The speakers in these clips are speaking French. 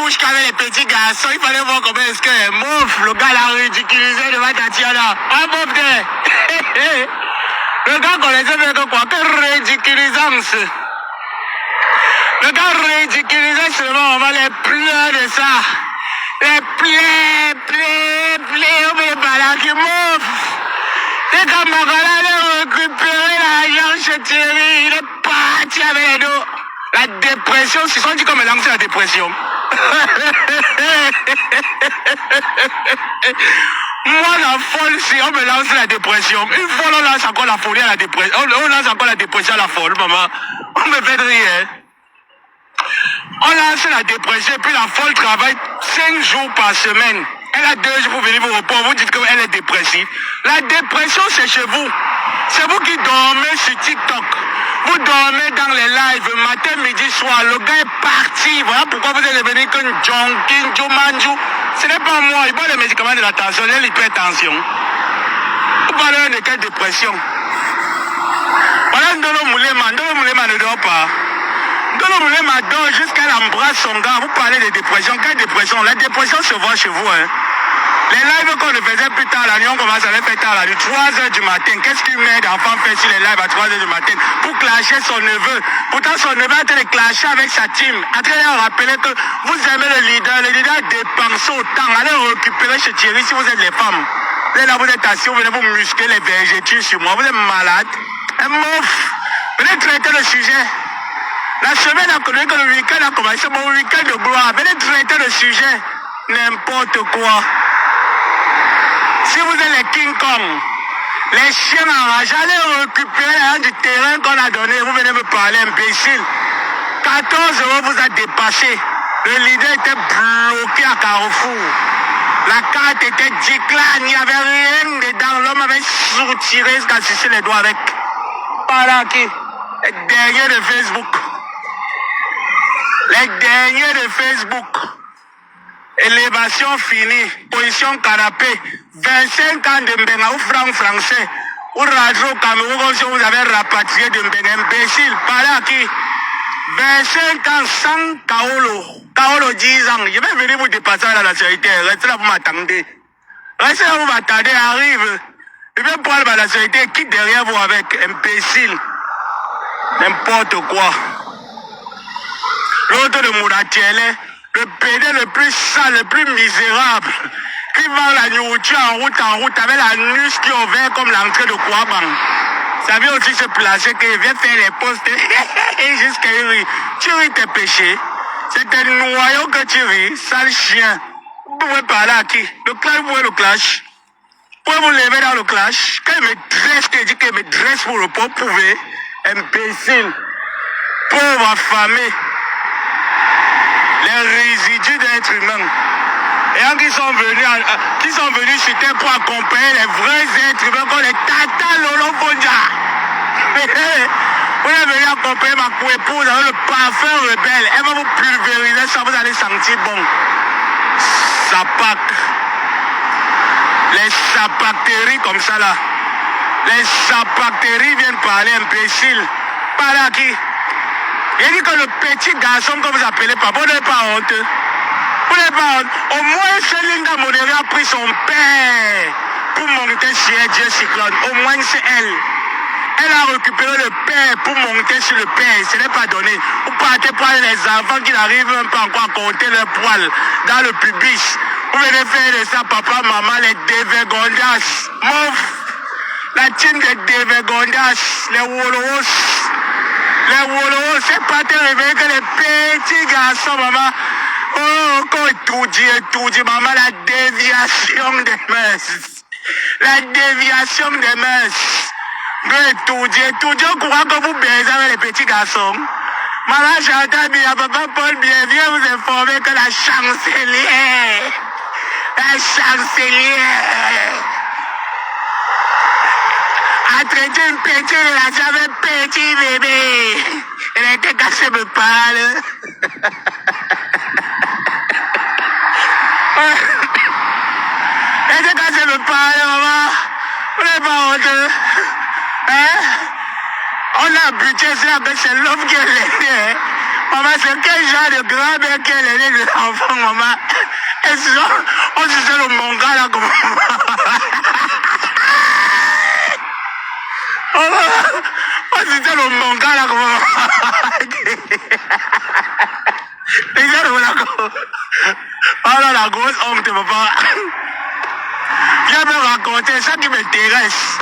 couche qu'avec les petits garçons, il fallait voir comment est-ce que Mouf, le gars l'a ridiculisé devant Tatiana. Ah, Mouf, le gars connaissait bien que quoi, que ridiculisance. Le gars ridiculisait seulement, on va les pleurs de ça. Les plaies, on met les balades qui Mouf. Et quand Magala allait récupérer l'argent chez Thierry, il est parti avec les dos. La dépression, c'est ça qu'on dit qu'on mélange la dépression. Moi, la folle, si on me lance la dépression, une fois on lance encore la folie à la dépression, on lance encore la dépression à la folle, maman. On me fait rire. On lance la dépression et puis la folle travaille 5 jours par semaine. Elle a 2 jours pour venir vous reposer, vous dites qu'elle est dépressive. La dépression, c'est chez vous. C'est vous qui dormez sur TikTok. Vous dormez dans les lives, matin, midi, soir. Le gars est parti. Voilà pourquoi vous êtes devenu qu'un junkie, Jumanju. Ce n'est pas moi. Il boit les médicaments de la tension, il y a l'hypertension. Vous parlez de quelle dépression? Voilà Ndolo Moulema. Ndolo Moulema ne dort pas. Ndolo Moulema dort jusqu'à l'embrasse son gars. Vous parlez de dépression. Quelle dépression? La dépression se voit chez vous, hein. Les lives qu'on ne faisait plus tard la nuit, on commence à les faire tard la nuit, 3h du matin. Qu'est-ce qu'il met d'enfant faire sur les lives à 3h du matin pour clasher son neveu? Pourtant, son neveu a été clasher avec sa team. Après, il a rappelé que vous aimez le leader dépense autant. Allez récupérer chez Thierry si vous êtes les femmes. Vous êtes là, vous êtes assis, vous venez vous muscler les vergetures sur moi. Vous êtes malade. Un mouf. Venez traiter le sujet. La semaine a connu que le week-end a commencé, mon week-end de gloire. Venez traiter le sujet. N'importe quoi. Si vous êtes les King Kong, les chiens enragés, allez récupérer l'argent du terrain qu'on a donné. Vous venez me parler, imbécile. 14 € vous a dépassé. Le leader était bloqué à Carrefour. La carte était diclane, il n'y avait rien dedans. L'homme avait soutiré jusqu'à sucer les doigts avec. Par là qui? Les derniers de Facebook. Les derniers de Facebook. Élévation finie, position canapé, 25 ans de Mbenga ou franc français, ou radio Cameroun comme si vous avez rapatrié de Mbenga, imbécile, par là qui 25 ans sans Kaolo 10 ans, je vais venir vous dépasser à la nationalité, restez là vous m'attendez, restez là vous m'attendez, arrive, je vais prendre ma nationalité, quitte derrière vous avec, imbécile, n'importe quoi. L'autre de Mouratiele, le PD le plus sale, le plus misérable, qui vend la nourriture en route avec la nuque qui est ouverte comme l'entrée de Kouaban. Ça vient aussi se placer, qu'il vient faire les postes et jusqu'à Uri. Tu ris tes péchés. C'est un noyau que tu ris, sale chien. Vous pouvez parler à qui? Le clash, vous voyez le clash? Vous pouvez vous lever dans le clash? Quand il me dresse, qu'il dit qu'il me dresse pour le pauvre, vous pouvez. Imbécile. Pauvre affamé. Les résidus d'être humain. Et qui sont venus sur terre pour accompagner les vrais êtres humains comme les Tata Lolo Bonja. Vous êtes venu accompagner ma co-épouse avec le parfum rebelle. Elle va vous pulvériser, ça vous allez sentir bon. Sapac. Les sapactéries comme ça là. Les sapactéries viennent parler, imbécile. Par là qui? Il dit que le petit garçon, comme vous appelez pas, vous n'avez pas honte. Vous n'avez pas honte. Au moins, Célinda Monéré a pris son père pour monter sur Dieu Cyclone. Au moins, c'est elle. Elle a récupéré le père pour monter sur le père. Ce n'est pas donné. Vous partez prendre les enfants qui n'arrivent même pas encore à compter leurs poils dans le pubis. Vous venez faire de ça, papa, maman, les dévergondas. Mouf. La team des dévergondas. Les Wolos. Les Wolos, c'est pas te réveiller que les petits garçons, maman. Oh, quand étudier, maman, la déviation des mœurs. La déviation des mœurs. Étudier, on croit que vous baisez avec les petits garçons. Maman, j'entends bien, papa Paul, bien, viens vous informer que la chancelière, a traité une petite relation avec un petit bébé. Elle était cassée, me parle. Elle était cassée, me parle, maman. Vous n'avez pas honte. Hein? On a buté ça, mais c'est l'homme qui est laissé. Maman, c'est quel genre de grand-mère qui est l'aîné de l'enfant, maman? Et sinon, on se fait le manga là comme on se fait le manga là comme oh là, la grosse honte, papa. Viens me raconter ça qui m'intéresse.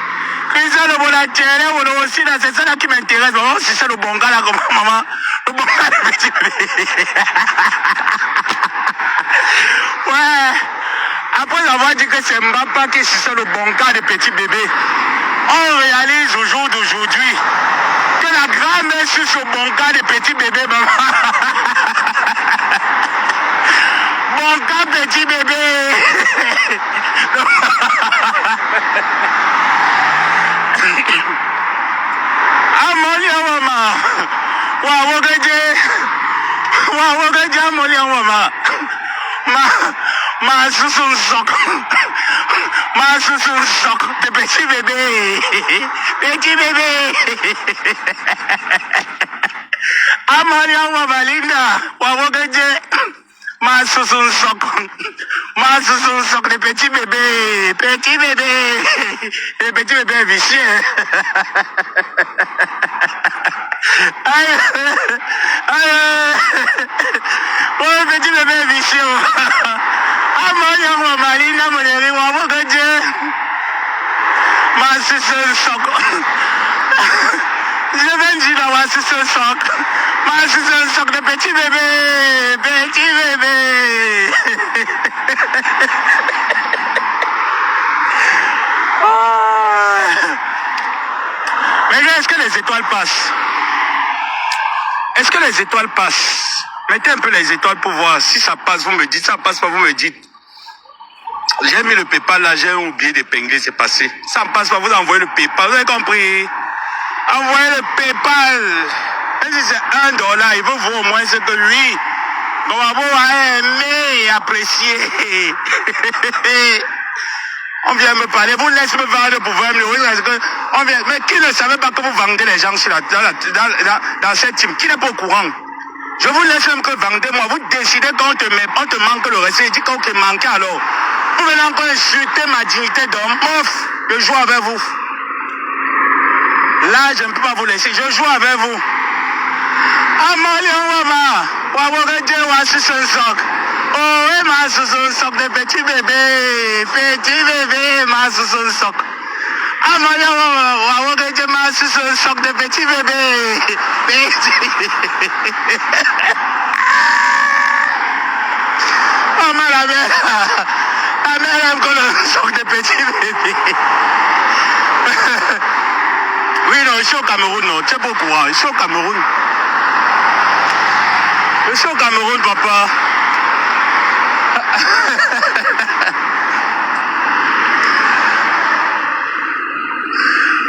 C'est le bon attiré, aussi, c'est ça qui m'intéresse. Maman, c'est ça le bon gars là, comme maman. Le bon gars de petit bébé. Ouais. Après avoir dit que c'est Mbappa qui c'est ça le bon gars de petit bébé, on réalise au jour d'aujourd'hui que la grand-mère sur ce bon gars de petit bébé, maman. Bon gars petit bébé. Amolia mama, wawogeje amolia mama, ma susun sok, de petit bébé, amolia mama linda, wawogeje. Ma susun sok de petit bébé, le petit bébé vicieux. Aïe, oh petit bébé vicieux. Ah mon malina mon chéri, waouh que Dieu. Ma susun sok. Je viens dire ma susun sok. Ma susun sok de petit bébé. Mais est-ce que les étoiles passent? Est-ce que les étoiles passent? Mettez un peu les étoiles pour voir. Si ça passe, vous me dites. Ça passe pas, vous me dites. J'ai mis le PayPal là, j'ai oublié d'épingler, c'est passé. Ça ne passe pas, vous envoyez le PayPal. Vous avez compris? Envoyez le PayPal. Même si c'est $1, il veut voir au moins ce que lui, Gomabo a aimé et apprécié. On vient me parler, vous laissez me vendre pour 20 000 euros. Mais qui ne savait pas que vous vendez les gens dans cette team? Qui n'est pas au courant? Je vous laisse même que vendez moi. Vous décidez quand on te manque le reste. Et dit qu'on te manque alors. Vous venez encore insulter ma dignité d'homme. Ouf, je joue avec vous. Là, je ne peux pas vous laisser. Je joue avec vous. Oh, ma susun sok de petit bébé, ma susun sok. Amalia, ma susun sok de petit bébé, Maman, la mère aime que le sok de petit bébé. Oui, non, je suis au Cameroun, non, tu sais pas pourquoi, je suis au Cameroun. Je suis au Cameroun, papa.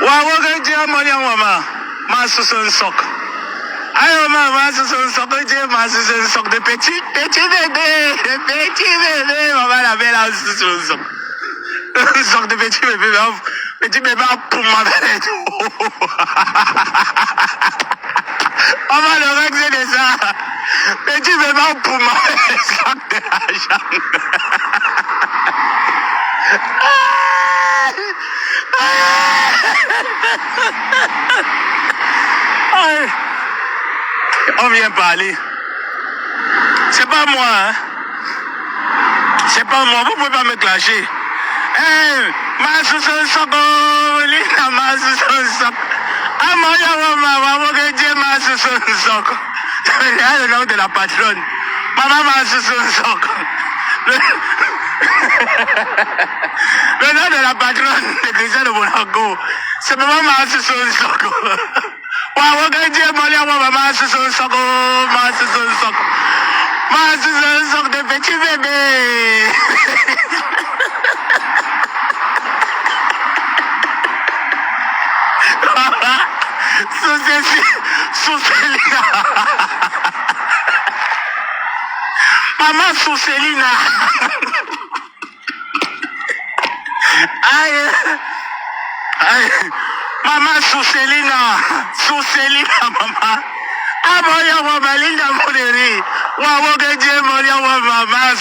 Waouh, que maman, ma susun sok. Aïe, maman, susun sok, ma susun sok de petit bébé, maman, la belle, la susun sok. Sok de petit bébé, pour ma belle et tout. Maman, le règle, c'est de ça. Petit bébé, pour ma belle, sac de l'argent. On vient parler. C'est pas moi, hein. C'est pas moi, vous pouvez pas me clasher. Hey, ma susun soko, lina ma susun soko. Amoya mama, que Dieu ma susun soko. C'est le nom de la patronne. Maman ma susun soko. Le nom de la patronne de Christian de Monaco, c'est maman ma susun soko. Waouh, que Dieu ma susun soko, ma susun soko. Ma susun soko de petit bébé. Soucelina. Maman Soucelina. Aïe. Aïe. Maman Soucelina. Soucelina, maman. moya wa malinga moneri. Wa wogeje moya wa mama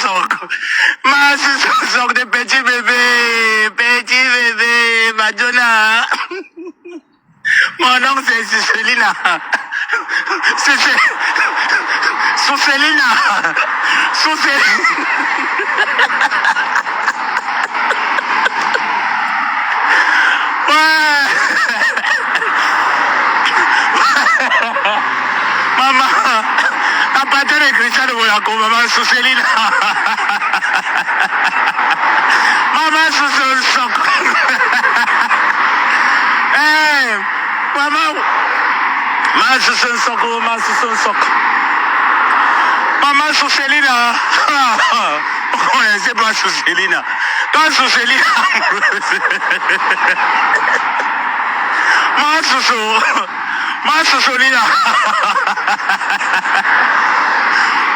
sok. Sok de petit bébé. Petit bébé. Madonna. Mon nom c'est Céline. Céline. Ouais. Maman, à partir de Christian de Monaco, maman, sous Céline. Maman, sous le soc. Hey, maman. Maman, sous le soc, maman, sous le soc. Maman, sous Céline. Vous connaissez pas sous Céline. Quand sous Céline. Maman, sous Lina.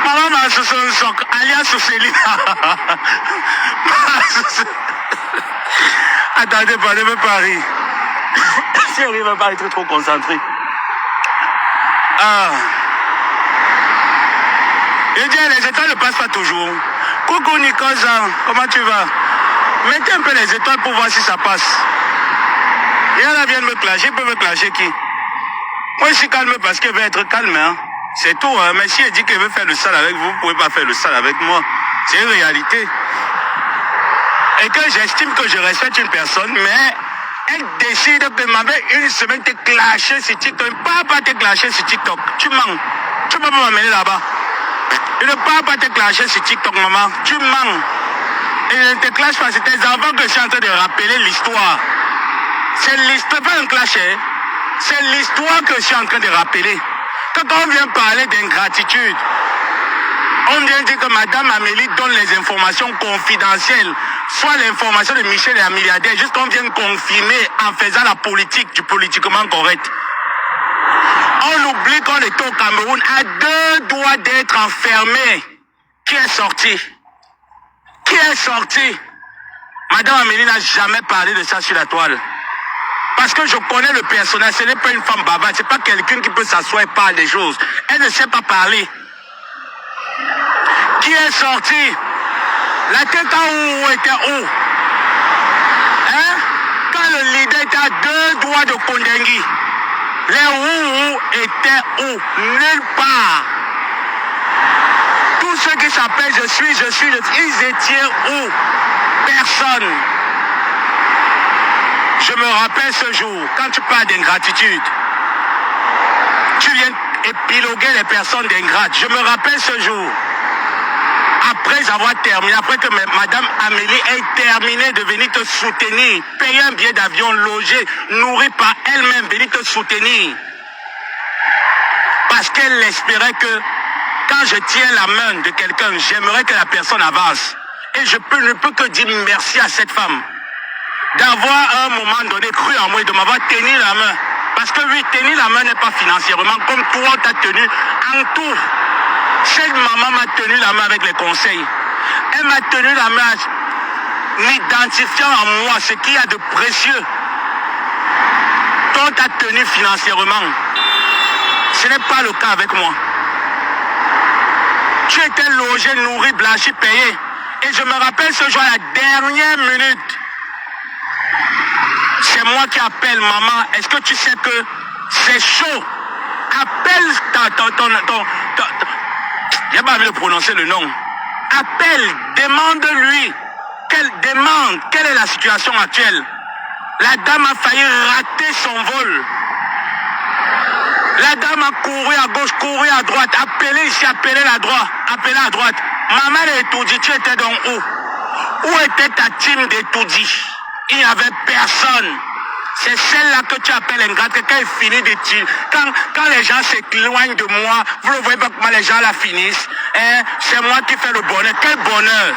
Maman m'a sous son soc, alias sous Célina. Attendez, parlez me Paris. Si on ne va pas être trop concentré. Ah. Je dis, les étoiles ne passent pas toujours. Coucou Nicolas, comment tu vas? Mettez un peu les étoiles pour voir si ça passe. Et elle vient de me clasher, il peut me clasher qui? Moi je suis calme parce qu'elle veut être calme, hein. C'est tout, hein. Mais si elle dit qu'elle veut faire le sale avec vous, vous ne pouvez pas faire le sale avec moi. C'est une réalité. Et que j'estime que je respecte une personne, mais elle décide de m'amener une semaine te clasher sur TikTok. Elle ne peut pas te clasher sur TikTok. Tu mens. Tu ne peux pas m'amener là-bas. Elle ne peut pas te clasher sur TikTok, maman. Tu mens. Et elle ne te clash pas. C'est tes enfants que je suis en train de rappeler l'histoire. C'est l'histoire, pas un clash, hein. C'est l'histoire que je suis en train de rappeler. Quand on vient parler d'ingratitude, on vient dire que Madame Amélie donne les informations confidentielles, soit l'information de Michel et la milliardaire, juste qu'on vient confirmer en faisant la politique du politiquement correct. On oublie qu'on était au Cameroun à 2 doigts d'être enfermé. Qui est sorti? Qui est sorti? Madame Amélie n'a jamais parlé de ça sur la toile. Parce que je connais le personnage, ce n'est pas une femme bavarde, c'est pas quelqu'un qui peut s'asseoir et parler des choses. Elle ne sait pas parler. Qui est sorti? La tête en haut était où? Hein? Quand le leader était à 2 doigts de Kondengui, les où étaient où? Nulle part. Tous ceux qui s'appellent je suis, ils étaient où? Personne. Je me rappelle ce jour, quand tu parles d'ingratitude, tu viens épiloguer les personnes d'ingrates. Je me rappelle ce jour, après avoir terminé, après que Madame Amélie ait terminé de venir te soutenir, payer un billet d'avion, loger, nourri par elle-même, venir te soutenir. Parce qu'elle espérait que, quand je tiens la main de quelqu'un, j'aimerais que la personne avance. Et je ne peux que dire merci à cette femme. D'avoir à un moment donné cru en moi et de m'avoir tenu la main. Parce que oui, tenir la main n'est pas financièrement comme toi t'as tenu en tout. Cette maman m'a tenu la main avec les conseils. Elle m'a tenu la main en identifiant en moi ce qu'il y a de précieux. Toi t'as tenu financièrement. Ce n'est pas le cas avec moi. Tu étais logé, nourri, blanchi, payé. Et je me rappelle ce jour à la dernière minute. C'est moi qui appelle maman. Est-ce que tu sais que c'est chaud? Appelle j'ai pas envie de prononcer le nom. Appelle, demande-lui. Quelle est la situation actuelle? La dame a failli rater son vol. La dame a couru à gauche, couru à droite, appelé ici, appelé à droite, appelé à droite. Maman d'Etoudi, tu étais donc où? Où était ta team d'Etoudi? Il n'y avait personne. C'est celle-là que tu appelles ingrate. Quand elle finit de tirer, quand les gens s'éloignent de moi, vous ne voyez pas comment les gens la finissent. Hein? C'est moi qui fais le bonheur. Quel bonheur!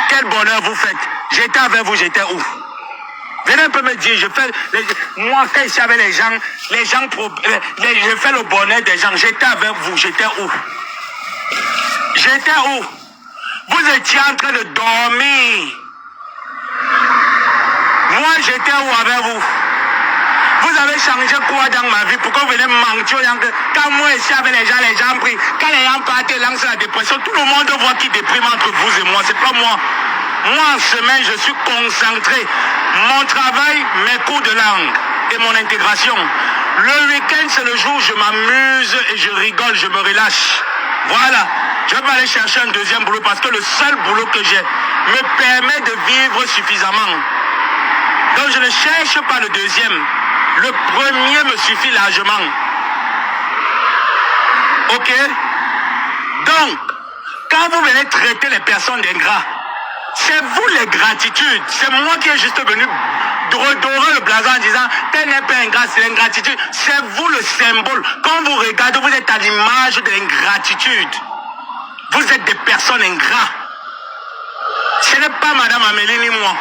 Quel bonheur vous faites? J'étais avec vous, j'étais où? Venez un peu me dire, moi quand ici avec les gens, je fais le bonheur des gens. J'étais avec vous, j'étais où? J'étais où? Vous étiez en train de dormir. Moi, j'étais où avec vous? Vous avez changé quoi dans ma vie? Pourquoi vous venez mentir? Quand moi ici avec les gens prient. Quand les gens partent et lancent la dépression, tout le monde voit qui déprime entre vous et moi. C'est pas moi. Moi, en semaine, je suis concentré. Mon travail, mes cours de langue et mon intégration. Le week-end, c'est le jour où je m'amuse et je rigole, je me relâche. Voilà. Je vais pas aller chercher un deuxième boulot parce que le seul boulot que j'ai me permet de vivre suffisamment. Donc, je ne cherche pas le deuxième. Le premier me suffit largement. Ok? Donc, quand vous venez traiter les personnes d'ingrats, c'est vous les gratitudes. C'est moi qui ai juste venu redorer le blason en disant tel n'est pas ingrat, c'est l'ingratitude. C'est vous le symbole. Quand vous regardez, vous êtes à l'image de l'ingratitude. Vous êtes des personnes ingrats. Ce n'est pas Madame Amélie ni moi.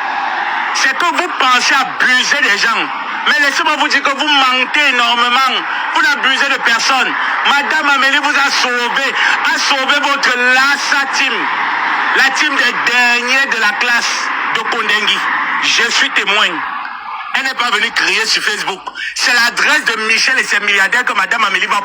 C'est que vous pensez abuser des gens. Mais laissez-moi vous dire que vous mentez énormément. Vous n'abusez de personne. Madame Amélie vous a sauvé votre Lassa team. La team des derniers de la classe de Kondengui. Je suis témoin. Elle n'est pas venue crier sur Facebook. C'est l'adresse de Michel et ses milliardaires que Madame Amélie va